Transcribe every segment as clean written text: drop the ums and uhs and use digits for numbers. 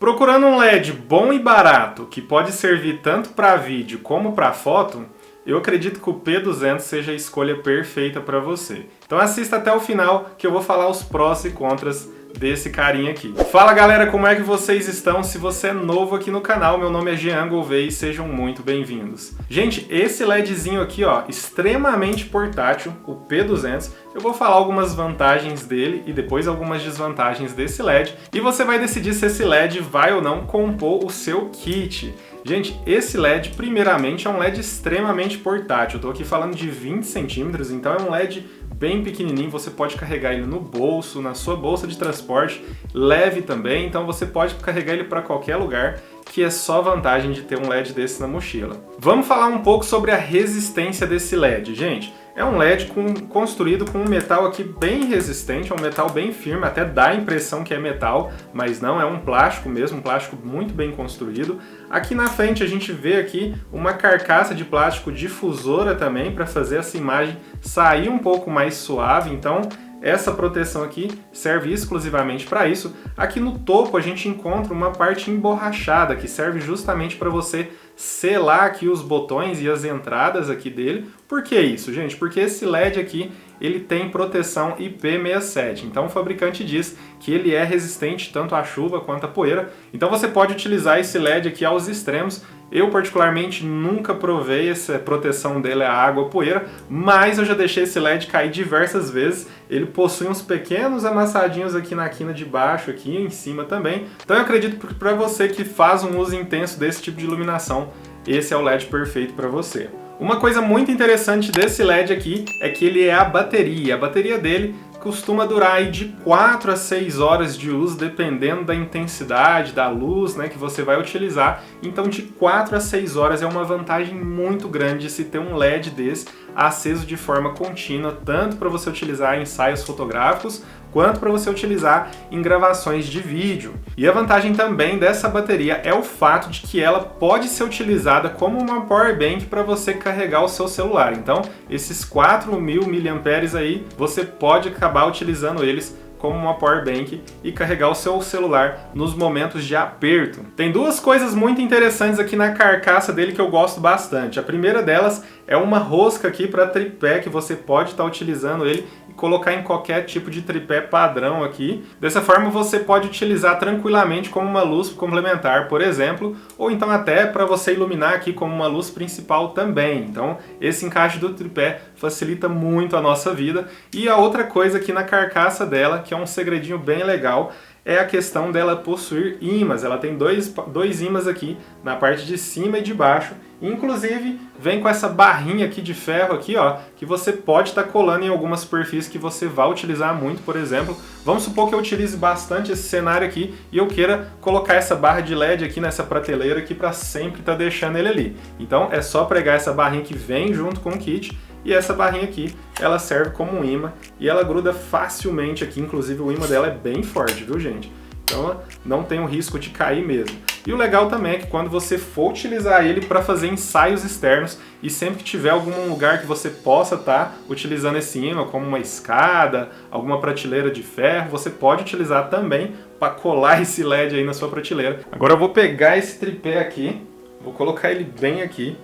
Procurando um LED bom e barato, que pode servir tanto para vídeo como para foto, eu acredito que o P200 seja a escolha perfeita para você. Então assista até o final que eu vou falar os prós e contras desse carinha aqui. Fala galera, como é que vocês estão? Se você é novo aqui no canal, meu nome é Jean Gouveia e sejam muito bem-vindos. Gente, esse LEDzinho aqui, ó, extremamente portátil, o P200, eu vou falar algumas vantagens dele e depois algumas desvantagens desse LED e você vai decidir se esse LED vai ou não compor o seu kit. Gente, esse LED, primeiramente, é um LED extremamente portátil. Eu tô aqui falando de 20 centímetros, então é um LED bem pequenininho, você pode carregar ele no bolso, na sua bolsa de transporte, leve também, então você pode carregar ele para qualquer lugar, que é só vantagem de ter um LED desse na mochila. Vamos falar um pouco sobre a resistência desse LED, gente. É um LED construído com um metal aqui bem resistente, é um metal bem firme, até dá a impressão que é metal, mas não, é um plástico mesmo, um plástico muito bem construído. Aqui na frente a gente vê aqui uma carcaça de plástico difusora também, para fazer essa imagem sair um pouco mais suave, então essa proteção aqui serve exclusivamente para isso. Aqui no topo a gente encontra uma parte emborrachada que serve justamente para você selar aqui os botões e as entradas aqui dele. Por que isso, gente? Porque esse LED aqui ele tem proteção IP67, então o fabricante diz que ele é resistente tanto à chuva quanto à poeira, então você pode utilizar esse LED aqui aos extremos. Eu particularmente nunca provei essa proteção dele à água ou poeira, mas eu já deixei esse LED cair diversas vezes. Ele possui uns pequenos amassadinhos aqui na quina de baixo, aqui em cima também. Então eu acredito que para você que faz um uso intenso desse tipo de iluminação, esse é o LED perfeito para você. Uma coisa muito interessante desse LED aqui é que ele é a bateria. A bateria dele costuma durar aí de 4 a 6 horas de uso, dependendo da intensidade da luz, né, que você vai utilizar. Então de 4 a 6 horas é uma vantagem muito grande se ter um LED desse aceso de forma contínua, tanto para você utilizar em ensaios fotográficos, quanto para você utilizar em gravações de vídeo. E a vantagem também dessa bateria é o fato de que ela pode ser utilizada como uma power bank para você carregar o seu celular. Então, esses 4.000 mAh aí, você pode acabar utilizando eles como uma power bank e carregar o seu celular nos momentos de aperto. Tem duas coisas muito interessantes aqui na carcaça dele que eu gosto bastante. A primeira delas é uma rosca aqui para tripé, que você pode estar utilizando ele e colocar em qualquer tipo de tripé padrão aqui. Dessa forma você pode utilizar tranquilamente como uma luz complementar, por exemplo, ou então até para você iluminar aqui como uma luz principal também. Então esse encaixe do tripé facilita muito a nossa vida. E a outra coisa aqui na carcaça dela, que é um segredinho bem legal, é a questão dela possuir ímãs. Ela tem dois ímãs aqui na parte de cima e de baixo. Inclusive vem com essa barrinha aqui de ferro aqui, ó, que você pode estar colando em algumas superfícies que você vai utilizar muito. Por exemplo, vamos supor que eu utilize bastante esse cenário aqui e eu queira colocar essa barra de LED aqui nessa prateleira aqui para sempre estar deixando ele ali. Então é só pregar essa barrinha que vem junto com o kit. E essa barrinha aqui, ela serve como um imã e ela gruda facilmente aqui, inclusive o imã dela é bem forte, viu gente? Então não tem o risco de cair mesmo. E o legal também é que quando você for utilizar ele para fazer ensaios externos e sempre que tiver algum lugar que você possa estar utilizando esse imã, como uma escada, alguma prateleira de ferro, você pode utilizar também para colar esse LED aí na sua prateleira. Agora eu vou pegar esse tripé aqui, vou colocar ele bem aqui,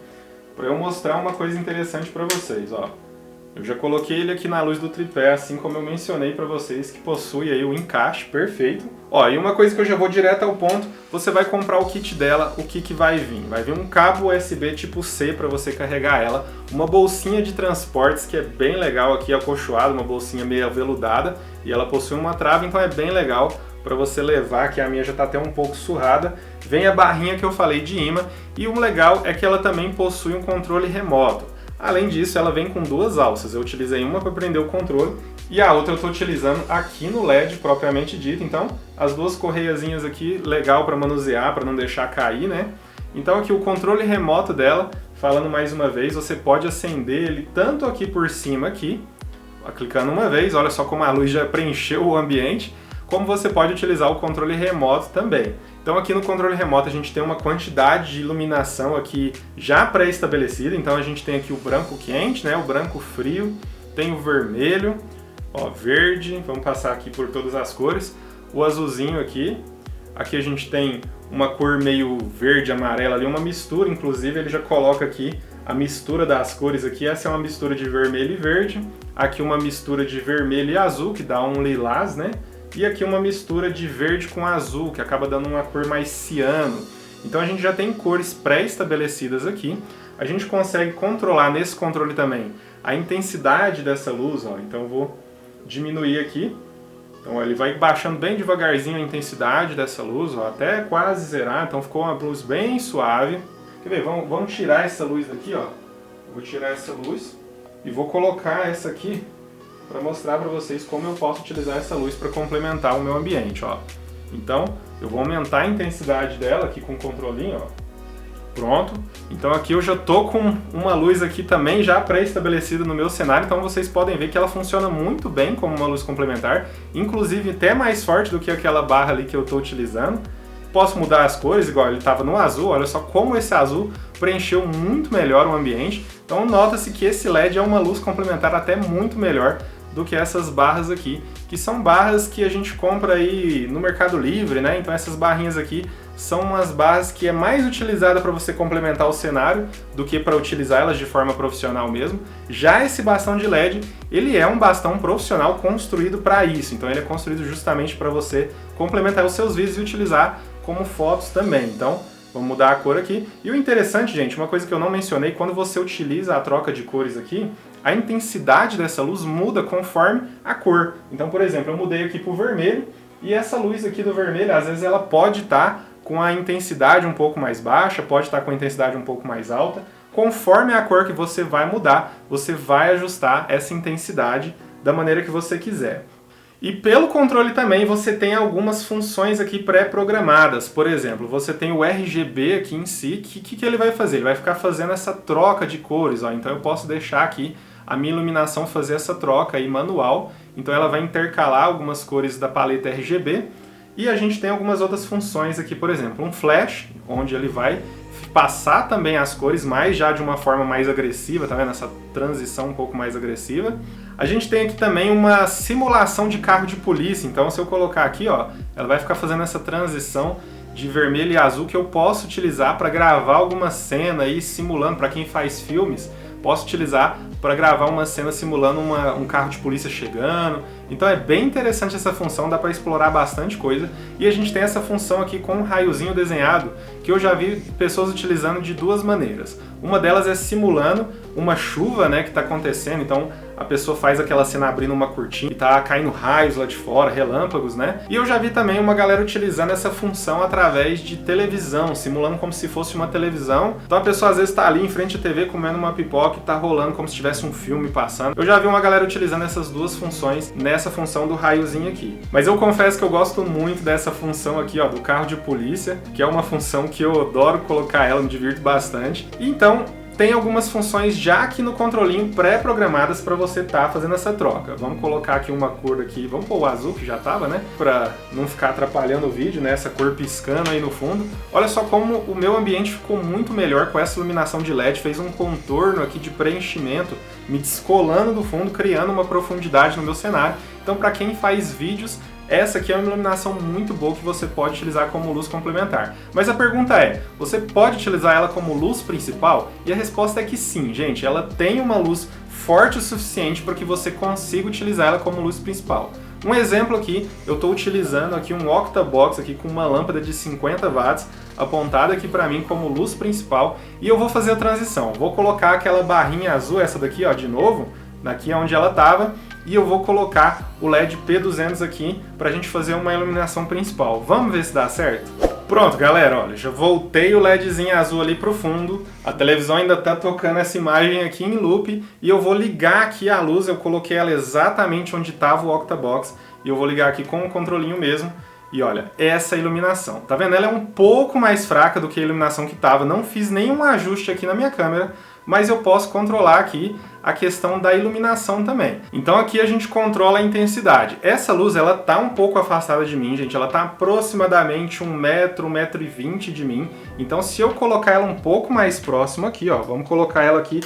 para eu mostrar uma coisa interessante para vocês, ó. Eu já coloquei ele aqui na luz do tripé, assim como eu mencionei para vocês, que possui aí o encaixe perfeito. Ó, e uma coisa que eu já vou direto ao ponto, você vai comprar o kit dela, o que vai vir? Vai vir um cabo USB tipo C para você carregar ela, uma bolsinha de transportes que é bem legal aqui, acolchoada, uma bolsinha meio aveludada, e ela possui uma trava, então é bem legal para você levar, que a minha já está até um pouco surrada. Vem a barrinha que eu falei de imã, e o legal é que ela também possui um controle remoto. Além disso, ela vem com duas alças. Eu utilizei uma para prender o controle e a outra eu estou utilizando aqui no LED propriamente dito. Então, as duas correiazinhas aqui, legal para manusear, para não deixar cair, né? Então aqui o controle remoto dela, falando mais uma vez, você pode acender ele tanto aqui por cima aqui, clicando uma vez, olha só como a luz já preencheu o ambiente, como você pode utilizar o controle remoto também. Então aqui no controle remoto a gente tem uma quantidade de iluminação aqui já pré-estabelecida. Então a gente tem aqui o branco quente, né, o branco frio, tem o vermelho, ó, verde, vamos passar aqui por todas as cores, o azulzinho aqui, Aqui a gente tem uma cor meio verde, amarela ali, uma mistura, inclusive ele já coloca aqui a mistura das cores aqui. Essa é uma mistura de vermelho e verde. Aqui uma mistura de vermelho e azul, que dá um lilás, né? E aqui uma mistura de verde com azul, que acaba dando uma cor mais ciano. Então a gente já tem cores pré-estabelecidas aqui. A gente consegue controlar nesse controle também a intensidade dessa luz, ó. Então eu vou diminuir aqui. Então ó, ele vai baixando bem devagarzinho a intensidade dessa luz, ó, até quase zerar. Então ficou uma luz bem suave. Quer ver? Vamos tirar essa luz daqui, ó. Vou tirar essa luz e vou colocar essa aqui para mostrar para vocês como eu posso utilizar essa luz para complementar o meu ambiente, ó. Então, eu vou aumentar a intensidade dela aqui com o controlinho, ó. Pronto. Então aqui eu já tô com uma luz aqui também já pré-estabelecida no meu cenário, então vocês podem ver que ela funciona muito bem como uma luz complementar, inclusive até mais forte do que aquela barra ali que eu tô utilizando. Posso mudar as cores, igual ele estava no azul, olha só como esse azul preencheu muito melhor o ambiente. Então nota-se que esse LED é uma luz complementar até muito melhor do que essas barras aqui, que são barras que a gente compra aí no Mercado Livre, né? Então essas barrinhas aqui são umas barras que é mais utilizada para você complementar o cenário do que para utilizá-las de forma profissional mesmo. Já esse bastão de LED, ele é um bastão profissional construído para isso, então ele é construído justamente para você complementar os seus vídeos e utilizar como fotos também. Então, vamos mudar a cor aqui. E o interessante, gente, uma coisa que eu não mencionei, quando você utiliza a troca de cores aqui, a intensidade dessa luz muda conforme a cor. Então, por exemplo, eu mudei aqui para o vermelho, e essa luz aqui do vermelho, às vezes ela pode estar com a intensidade um pouco mais baixa, pode estar com a intensidade um pouco mais alta. Conforme a cor que você vai mudar, você vai ajustar essa intensidade da maneira que você quiser. E pelo controle também você tem algumas funções aqui pré-programadas. Por exemplo, você tem o RGB aqui em si, que ele vai fazer? Ele vai ficar fazendo essa troca de cores, ó. Então eu posso deixar aqui a minha iluminação fazer essa troca aí manual. Então ela vai intercalar algumas cores da paleta RGB. E a gente tem algumas outras funções aqui, por exemplo, um flash, onde ele vai passar também as cores, mas já de uma forma mais agressiva, tá vendo? Essa transição um pouco mais agressiva. A gente tem aqui também uma simulação de carro de polícia, então se eu colocar aqui, ó, ela vai ficar fazendo essa transição de vermelho e azul que eu posso utilizar para gravar alguma cena aí, simulando, para quem faz filmes, posso utilizar para gravar uma cena simulando um carro de polícia chegando. Então é bem interessante essa função, dá para explorar bastante coisa. E a gente tem essa função aqui com um raiozinho desenhado, que eu já vi pessoas utilizando de duas maneiras. Uma delas é simulando uma chuva, né, que está acontecendo, então a pessoa faz aquela cena abrindo uma cortina e tá caindo raios lá de fora, relâmpagos, né? E eu já vi também uma galera utilizando essa função através de televisão, simulando como se fosse uma televisão. Então a pessoa às vezes tá ali em frente à TV comendo uma pipoca e tá rolando como se tivesse um filme passando. Eu já vi uma galera utilizando essas duas funções nessa função do raiozinho aqui. Mas eu confesso que eu gosto muito dessa função aqui, ó, do carro de polícia, que é uma função que eu adoro colocar ela, me divirto bastante. E então, tem algumas funções já aqui no controlinho pré-programadas para você estar fazendo essa troca. Vamos colocar aqui uma cor aqui, vamos pôr o azul que já estava, né? Para não ficar atrapalhando o vídeo, né? Essa cor piscando aí no fundo. Olha só como o meu ambiente ficou muito melhor com essa iluminação de LED. Fez um contorno aqui de preenchimento, me descolando do fundo, criando uma profundidade no meu cenário. Então, para quem faz vídeos, essa aqui é uma iluminação muito boa que você pode utilizar como luz complementar. Mas a pergunta é, você pode utilizar ela como luz principal? E a resposta é que sim, gente. Ela tem uma luz forte o suficiente para que você consiga utilizar ela como luz principal. Um exemplo aqui, eu estou utilizando aqui um Octabox aqui com uma lâmpada de 50 watts apontada aqui para mim como luz principal e eu vou fazer a transição. Vou colocar aquela barrinha azul, essa daqui, ó, de novo, daqui onde ela estava, e eu vou colocar o LED P200 aqui para a gente fazer uma iluminação principal. Vamos ver se dá certo? Pronto, galera, olha, já voltei o LEDzinho azul ali pro fundo, a televisão ainda tá tocando essa imagem aqui em loop, e eu vou ligar aqui a luz, eu coloquei ela exatamente onde estava o Octabox, e eu vou ligar aqui com o controlinho mesmo, e olha, essa iluminação, tá vendo? Ela é um pouco mais fraca do que a iluminação que estava, não fiz nenhum ajuste aqui na minha câmera, mas eu posso controlar aqui a questão da iluminação também. Então aqui a gente controla a intensidade. Essa luz, ela tá um pouco afastada de mim, gente, ela tá aproximadamente 1 metro, 1,20 m de mim. Então se eu colocar ela um pouco mais próximo aqui, ó, vamos colocar ela aqui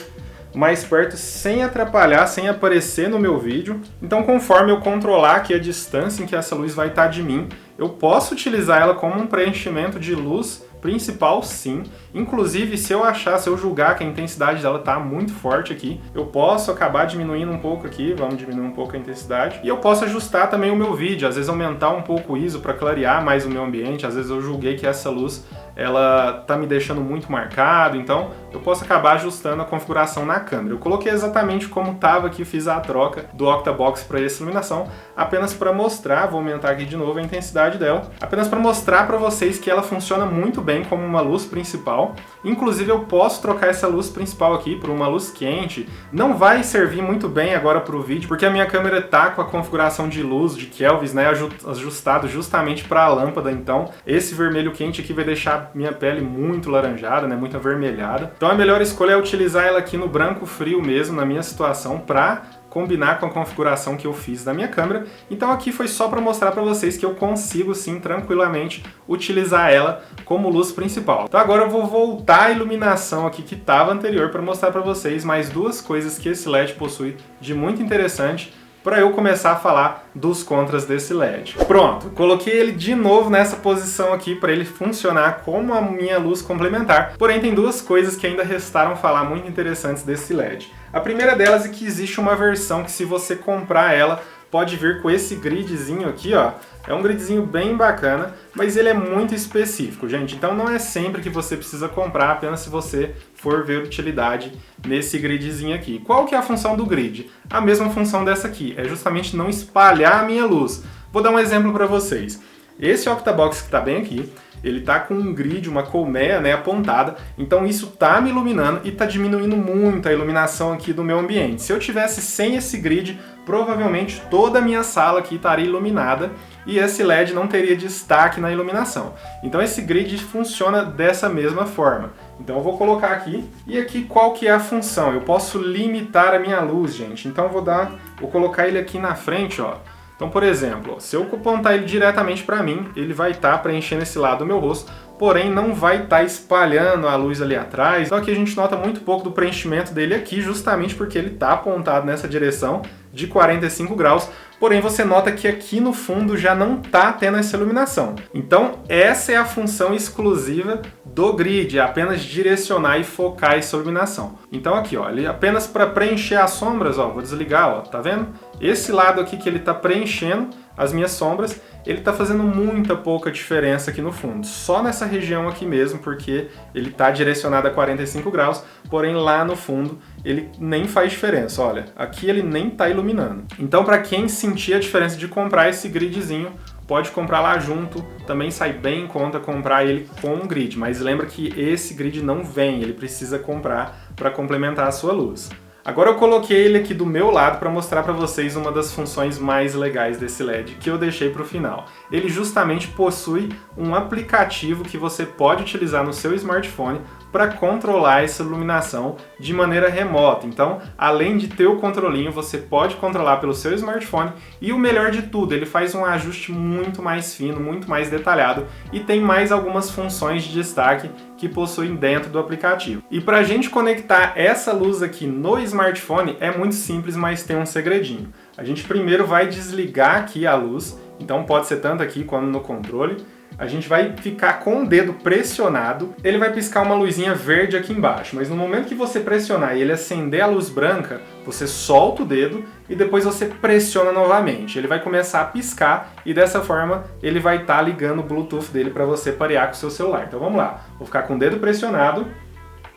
mais perto sem atrapalhar, sem aparecer no meu vídeo. Então conforme eu controlar aqui a distância em que essa luz vai estar de mim, eu posso utilizar ela como um preenchimento de luz principal, sim. Inclusive, se eu julgar que a intensidade dela tá muito forte aqui, eu posso acabar diminuindo um pouco aqui, vamos diminuir um pouco a intensidade, e eu posso ajustar também o meu vídeo, às vezes aumentar um pouco o ISO para clarear mais o meu ambiente, às vezes eu julguei que essa luz ela tá me deixando muito marcado, então eu posso acabar ajustando a configuração na câmera. Eu coloquei exatamente como estava aqui, fiz a troca do Octabox para essa iluminação, apenas para mostrar, vou aumentar aqui de novo a intensidade dela, apenas para mostrar para vocês que ela funciona muito bem como uma luz principal. Inclusive eu posso trocar essa luz principal aqui por uma luz quente. Não vai servir muito bem agora para o vídeo, porque a minha câmera tá com a configuração de luz, de Kelvins, né, ajustado justamente para a lâmpada, então esse vermelho quente aqui vai deixar minha pele muito laranjada, né, muito avermelhada. Então a melhor escolha é utilizar ela aqui no branco frio mesmo, na minha situação, para combinar com a configuração que eu fiz da minha câmera. Então aqui foi só para mostrar para vocês que eu consigo sim tranquilamente utilizar ela como luz principal. Então agora eu vou voltar a iluminação aqui que estava anterior para mostrar para vocês mais duas coisas que esse LED possui de muito interessante, para eu começar a falar dos contras desse LED. Pronto, coloquei ele de novo nessa posição aqui para ele funcionar como a minha luz complementar. Porém, tem duas coisas que ainda restaram falar muito interessantes desse LED. A primeira delas é que existe uma versão que, se você comprar ela, pode vir com esse gridzinho aqui, ó. É um gridzinho bem bacana, mas ele é muito específico, gente. Então não é sempre que você precisa comprar, apenas se você for ver utilidade nesse gridzinho aqui. Qual que é a função do grid? A mesma função dessa aqui, é justamente não espalhar a minha luz. Vou dar um exemplo para vocês. Esse Octabox que está bem aqui, ele está com um grid, uma colmeia, né, apontada, então isso está me iluminando e está diminuindo muito a iluminação aqui do meu ambiente. Se eu tivesse sem esse grid, provavelmente toda a minha sala aqui estaria iluminada e esse LED não teria destaque na iluminação. Então esse grid funciona dessa mesma forma. Então eu vou colocar aqui, e aqui qual que é a função? Eu posso limitar a minha luz, gente. Então vou colocar ele aqui na frente, ó. Então, por exemplo, se eu apontar ele diretamente para mim, ele vai estar preenchendo esse lado do meu rosto, porém não vai estar espalhando a luz ali atrás. Então aqui a gente nota muito pouco do preenchimento dele aqui, justamente porque ele está apontado nessa direção de 45 graus, porém você nota que aqui no fundo já não está tendo essa iluminação. Então essa é a função exclusiva do grid, é apenas direcionar e focar essa iluminação. Então aqui, ó, ele apenas para preencher as sombras, ó, vou desligar, ó, tá vendo? Esse lado aqui que ele está preenchendo as minhas sombras, ele está fazendo muita pouca diferença aqui no fundo, só nessa região aqui mesmo, porque ele está direcionado a 45 graus, porém lá no fundo ele nem faz diferença, olha, aqui ele nem está iluminando. Então para quem sentir a diferença de comprar esse gridzinho, pode comprar lá junto, também sai bem em conta comprar ele com um grid, mas lembra que esse grid não vem, ele precisa comprar para complementar a sua luz. Agora eu coloquei ele aqui do meu lado para mostrar para vocês uma das funções mais legais desse LED, que eu deixei para o final. Ele justamente possui um aplicativo que você pode utilizar no seu smartphone para controlar essa iluminação de maneira remota. Então, além de ter o controlinho, você pode controlar pelo seu smartphone e o melhor de tudo, ele faz um ajuste muito mais fino, muito mais detalhado e tem mais algumas funções de destaque que possuem dentro do aplicativo. E para a gente conectar essa luz aqui no smartphone é muito simples, mas tem um segredinho. A gente primeiro vai desligar aqui a luz, então pode ser tanto aqui quanto no controle. A gente vai ficar com o dedo pressionado, ele vai piscar uma luzinha verde aqui embaixo, mas no momento que você pressionar e ele acender a luz branca, você solta o dedo e depois você pressiona novamente. Ele vai começar a piscar e dessa forma ele vai estar ligando o Bluetooth dele para você parear com o seu celular. Então vamos lá, vou ficar com o dedo pressionado,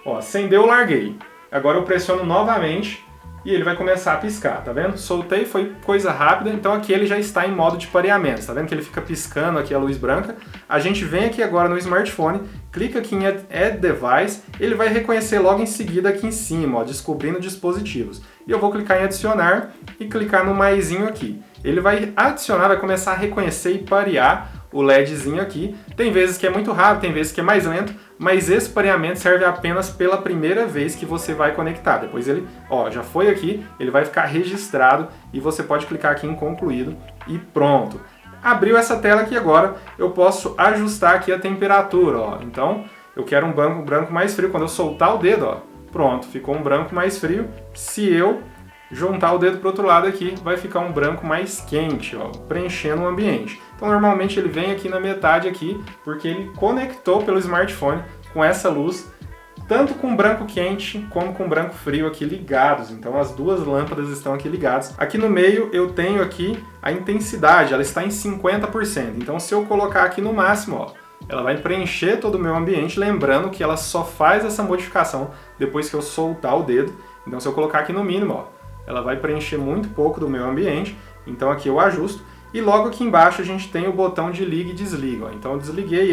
ó, acendeu, larguei. Agora eu pressiono novamente e ele vai começar a piscar, tá vendo? Soltei, foi coisa rápida, então aqui ele já está em modo de pareamento, tá vendo que ele fica piscando aqui a luz branca? A gente vem aqui agora no smartphone, clica aqui em Add Device, ele vai reconhecer logo em seguida aqui em cima, ó, descobrindo dispositivos. E eu vou clicar em adicionar e clicar no maisinho aqui. Ele vai adicionar, vai começar a reconhecer e parear o LEDzinho aqui. Tem vezes que é muito rápido, tem vezes que é mais lento, mas esse pareamento serve apenas pela primeira vez que você vai conectar. Depois ele, ó, já foi aqui, ele vai ficar registrado e você pode clicar aqui em concluído e pronto. Abriu essa tela aqui agora, eu posso ajustar aqui a temperatura, ó. Então, eu quero um branco mais frio. Quando eu soltar o dedo, ó, Pronto, ficou um branco mais frio. Se eu juntar o dedo para o outro lado aqui, vai ficar um branco mais quente, ó, preenchendo o ambiente. Então normalmente ele vem aqui na metade aqui, porque ele conectou pelo smartphone com essa luz, tanto com branco quente como com branco frio aqui ligados. Então as duas lâmpadas estão aqui ligadas. Aqui no meio eu tenho aqui a intensidade, ela está em 50%. Então se eu colocar aqui no máximo, ó, ela vai preencher todo o meu ambiente, lembrando que ela só faz essa modificação depois que eu soltar o dedo. Então se eu colocar aqui no mínimo, ó, ela vai preencher muito pouco do meu ambiente. Então aqui eu ajusto. E logo aqui embaixo a gente tem o botão de liga e desliga. Ó. Então eu desliguei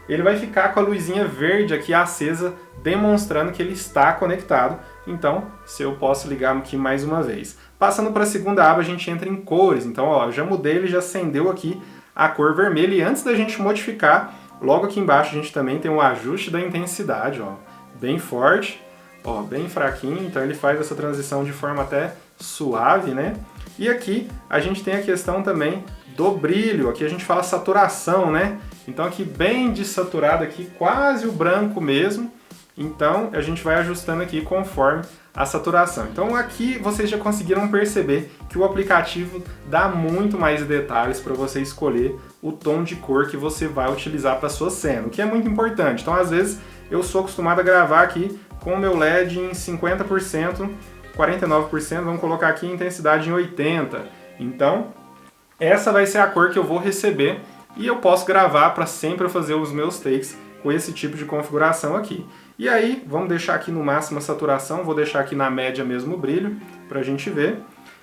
ele vai ficar com a luzinha verde aqui acesa, demonstrando que ele está conectado. Então, se eu posso ligar aqui mais uma vez. Passando para a segunda aba, a gente entra em cores. Então, ó, eu já mudei, ele já acendeu aqui a cor vermelha. E antes da gente modificar, logo aqui embaixo a gente também tem o ajuste da intensidade, ó, bem forte, ó, bem fraquinho. Então ele faz essa transição de forma até suave, né? E aqui a gente tem a questão também do brilho. Aqui a gente fala saturação, né? Então aqui bem desaturado aqui, quase o branco mesmo. Então a gente vai ajustando aqui conforme a saturação. Então aqui vocês já conseguiram perceber que o aplicativo dá muito mais detalhes para você escolher o tom de cor que você vai utilizar para sua cena, o que é muito importante. Então às vezes eu sou acostumado a gravar aqui com o meu LED em 50%, 49%, vamos colocar aqui a intensidade em 80%. Então essa vai ser a cor que eu vou receber e eu posso gravar para sempre fazer os meus takes com esse tipo de configuração aqui. E aí, vamos deixar aqui no máximo a saturação, vou deixar aqui na média mesmo o brilho, para a gente ver.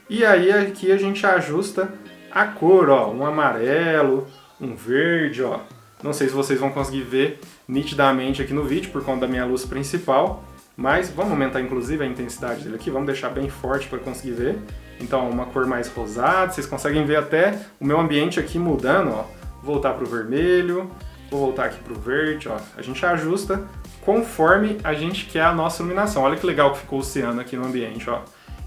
E aí aqui a gente ajusta a cor, ó, um amarelo, um verde, ó. Não sei se vocês vão conseguir ver nitidamente aqui no vídeo, por conta da minha luz principal, mas vamos aumentar inclusive a intensidade dele aqui, vamos deixar bem forte para conseguir ver. Então, uma cor mais rosada, vocês conseguem ver até o meu ambiente aqui mudando, ó. Vou voltar para o vermelho, vou voltar aqui para o verde, ó. A gente ajusta conforme a gente quer a nossa iluminação. Olha que legal que ficou o oceano aqui no ambiente, ó.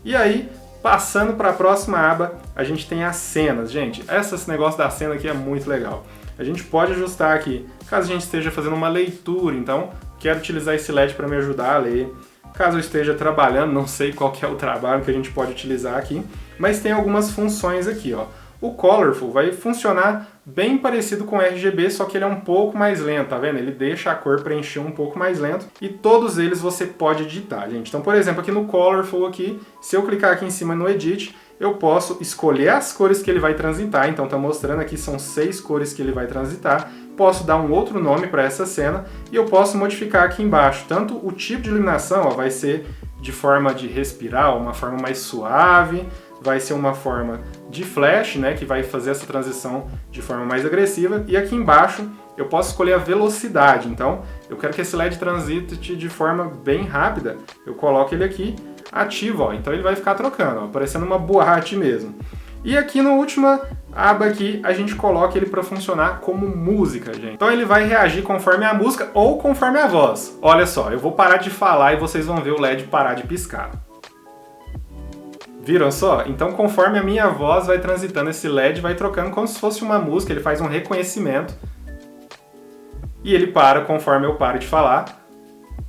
E aí, passando para a próxima aba, a gente tem as cenas. Gente, esse negócio da cena aqui é muito legal. A gente pode ajustar aqui, caso a gente esteja fazendo uma leitura, então quero utilizar esse LED para me ajudar a ler. Caso eu esteja trabalhando, não sei qual que é o trabalho que a gente pode utilizar aqui, mas tem algumas funções aqui, ó. O Colorful vai funcionar bem parecido com o RGB, só que ele é um pouco mais lento, tá vendo? Ele deixa a cor preencher um pouco mais lento e todos eles você pode editar, gente. Então, por exemplo, aqui no Colorful, aqui, se eu clicar aqui em cima no Edit, eu posso escolher as cores que ele vai transitar. Então, tá mostrando aqui, são 6 cores que ele vai transitar. Posso dar um outro nome para essa cena e eu posso modificar aqui embaixo. Tanto o tipo de iluminação, ó, vai ser de forma de respirar, uma forma mais suave, vai ser uma forma de flash, né, que vai fazer essa transição de forma mais agressiva. E aqui embaixo eu posso escolher a velocidade. Então, eu quero que esse LED transite de forma bem rápida. Eu coloco ele aqui ativo, ó. Então ele vai ficar trocando, ó, parecendo uma boate mesmo. E aqui na última aba aqui, a gente coloca ele para funcionar como música, gente. Então ele vai reagir conforme a música ou conforme a voz. Olha só, eu vou parar de falar e vocês vão ver o LED parar de piscar. Viram só? Então conforme a minha voz vai transitando, esse LED vai trocando como se fosse uma música, ele faz um reconhecimento. E ele para conforme eu paro de falar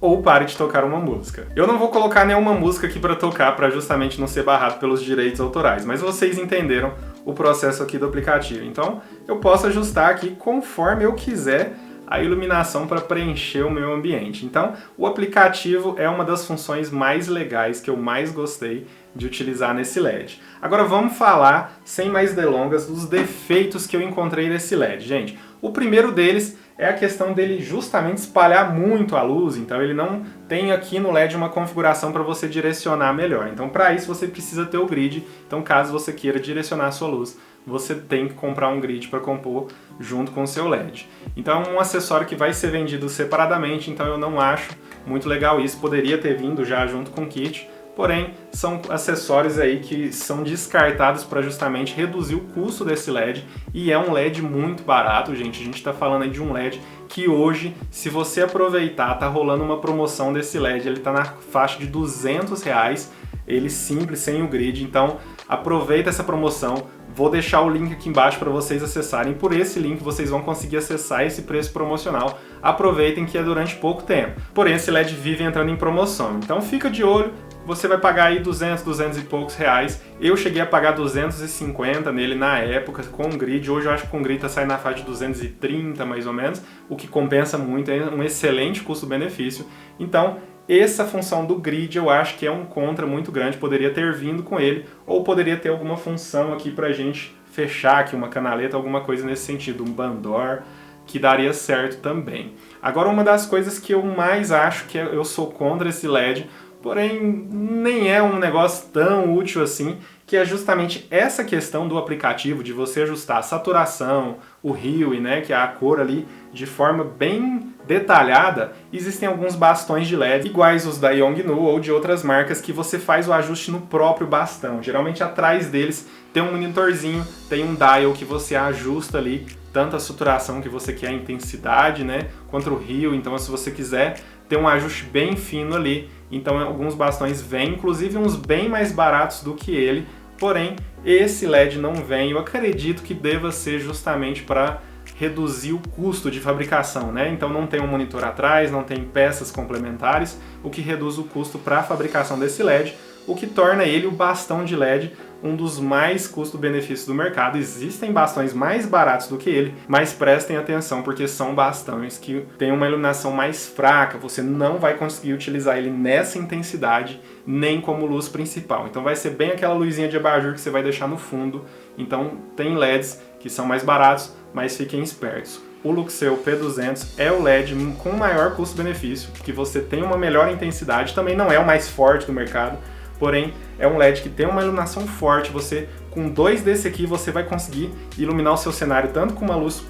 ou pare de tocar uma música. Eu não vou colocar nenhuma música aqui para tocar, para justamente não ser barrado pelos direitos autorais, mas vocês entenderam o processo aqui do aplicativo. Então, eu posso ajustar aqui conforme eu quiser a iluminação para preencher o meu ambiente. Então, o aplicativo é uma das funções mais legais que eu mais gostei de utilizar nesse LED. Agora vamos falar, sem mais delongas, dos defeitos que eu encontrei nesse LED. Gente, o primeiro deles é a questão dele justamente espalhar muito a luz, então ele não tem aqui no LED uma configuração para você direcionar melhor. Então para isso você precisa ter o grid, então caso você queira direcionar a sua luz, você tem que comprar um grid para compor junto com o seu LED. Então é um acessório que vai ser vendido separadamente, então eu não acho muito legal isso, poderia ter vindo já junto com o kit, porém são acessórios aí que são descartados para justamente reduzir o custo desse LED e é um LED muito barato, gente. A gente está falando aí de um LED que hoje, se você aproveitar, tá rolando uma promoção desse LED, ele tá na faixa de R$200, ele simples, sem o grid, então aproveita essa promoção, Vou deixar o link aqui embaixo para vocês acessarem. Por esse link vocês vão conseguir acessar esse preço promocional. Aproveitem que é durante pouco tempo. Porém, esse LED vive entrando em promoção. Então fica de olho, você vai pagar aí 200 e poucos reais. Eu cheguei a pagar 250 nele na época com o grid. Hoje eu acho que com o grid tá saindo na faixa de 230 mais ou menos, o que compensa muito, é um excelente custo-benefício. Então, essa função do grid eu acho que é um contra muito grande, poderia ter vindo com ele, ou poderia ter alguma função aqui pra gente fechar aqui uma canaleta, alguma coisa nesse sentido, um bandor, que daria certo também. Agora, uma das coisas que eu mais acho que eu sou contra esse LED, porém nem é um negócio tão útil assim, que é justamente essa questão do aplicativo, de você ajustar a saturação, o hue, né, que é a cor ali, de forma bem detalhada. Existem alguns bastões de LED, iguais os da Yongnuo ou de outras marcas, que você faz o ajuste no próprio bastão. Geralmente atrás deles tem um monitorzinho, tem um dial que você ajusta ali, tanto a saturação que você quer, a intensidade, né, quanto o hue. Então, se você quiser ter um ajuste bem fino ali, então alguns bastões vêm, inclusive uns bem mais baratos do que ele, porém esse LED não vem. Eu acredito que deva ser justamente para reduzir o custo de fabricação, né? Então não tem um monitor atrás, não tem peças complementares, o que reduz o custo para a fabricação desse LED, o que torna ele o bastão de LED um dos mais custo-benefícios do mercado. Existem bastões mais baratos do que ele, mas prestem atenção porque são bastões que têm uma iluminação mais fraca, você não vai conseguir utilizar ele nessa intensidade, nem como luz principal. Então vai ser bem aquela luzinha de abajur que você vai deixar no fundo. Então tem LEDs que são mais baratos, mas fiquem espertos. O Luxeo P200 é o LED com maior custo-benefício, que você tem uma melhor intensidade, também não é o mais forte do mercado, porém é um LED que tem uma iluminação forte. Você, com dois desse aqui, você vai conseguir iluminar o seu cenário tanto com uma luz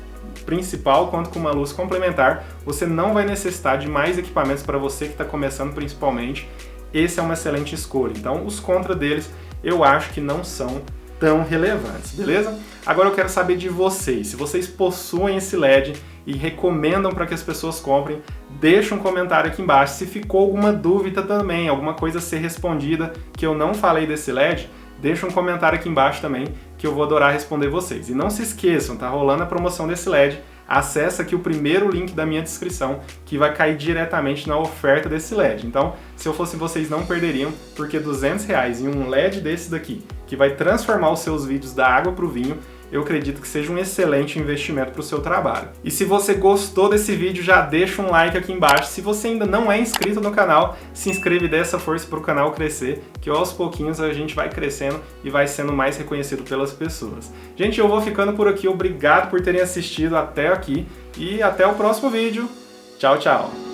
principal quanto com uma luz complementar. Você não vai necessitar de mais equipamentos para você que está começando principalmente. Esse é uma excelente escolha. Então os contra deles eu acho que não são tão relevantes, beleza? Agora eu quero saber de vocês, se vocês possuem esse LED e recomendam para que as pessoas comprem, deixa um comentário aqui embaixo. Se ficou alguma dúvida também, alguma coisa a ser respondida que eu não falei desse LED, deixa um comentário aqui embaixo também, que eu vou adorar responder vocês. E não se esqueçam, tá rolando a promoção desse LED, acessa aqui o primeiro link da minha descrição, que vai cair diretamente na oferta desse LED. Então, se eu fosse vocês, não perderiam, porque R$200 em um LED desse daqui, que vai transformar os seus vídeos da água para o vinho, eu acredito que seja um excelente investimento para o seu trabalho. E se você gostou desse vídeo, já deixa um like aqui embaixo. Se você ainda não é inscrito no canal, se inscreve e dê essa força para o canal crescer, que aos pouquinhos a gente vai crescendo e vai sendo mais reconhecido pelas pessoas. Gente, eu vou ficando por aqui. Obrigado por terem assistido até aqui e até o próximo vídeo. Tchau, tchau!